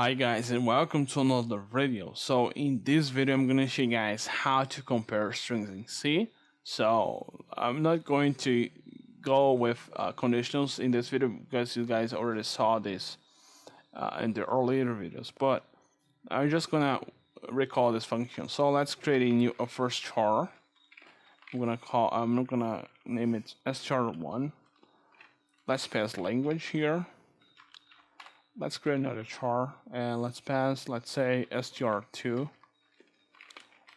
Hi guys and welcome to another video. So in this video I'm gonna show you guys how to compare strings in C. So I'm not going to go with conditionals in this video because you guys already saw this in the earlier videos, but I'm just gonna recall this function. So let's create a first char. I'm not gonna name it str1. Let's pass language here. Let's create another char and let's pass, let's say, str2.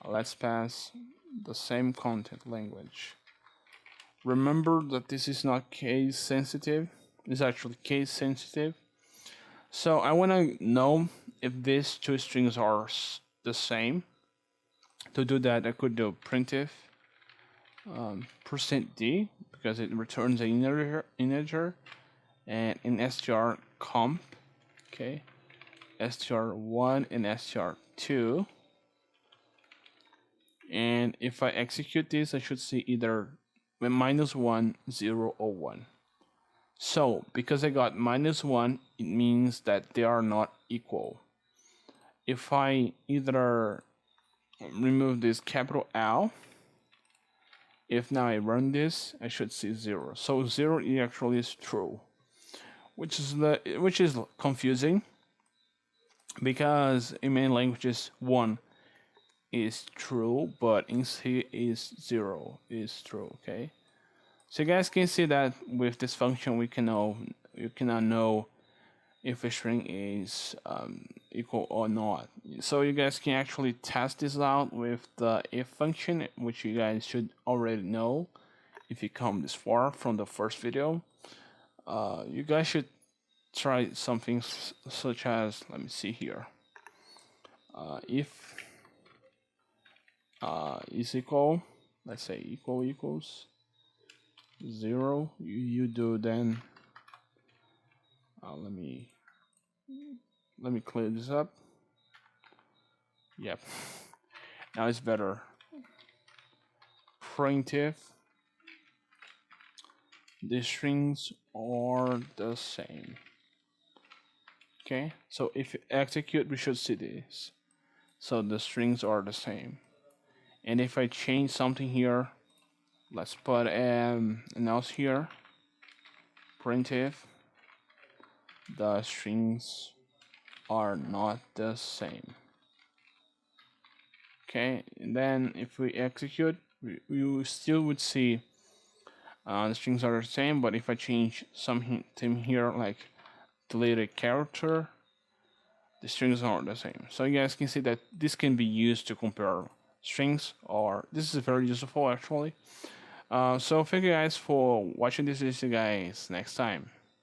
Let's pass the same content language. Remember that this is not case sensitive, it's actually case sensitive. So I want to know if these two strings are the same. To do that, I could do printf %d because it returns an integer, and in strcomp, okay, str1 and str2, and if I execute this I should see either -1, 0, or 1. So because I got -1, it means that they are not equal. If I either remove this capital L, if now I run this, I should see 0. So 0 actually is true, which is confusing because in many languages 1 is true, but in C is 0 is true. Okay, so you guys can see that with this function you cannot know if a string is equal or not. So you guys can actually test this out with the if function, which you guys should already know if you come this far from the first video. You guys should try something such as, let me see here, if is equal, let's say equals 0, you do then let me clear this up. Yep, now it's better. Printf, the strings are the same. Okay, so if you execute, we should see this. So the strings are the same. And if I change something here, let's put an else here, printf, the strings are not the same. Okay, and then if we execute, we still would see the strings are the same, but if I change something here, like delete a character, the strings aren't the same. So you guys can see that this can be used to compare strings, or this is very useful actually. So thank you guys for watching this. See you guys next time.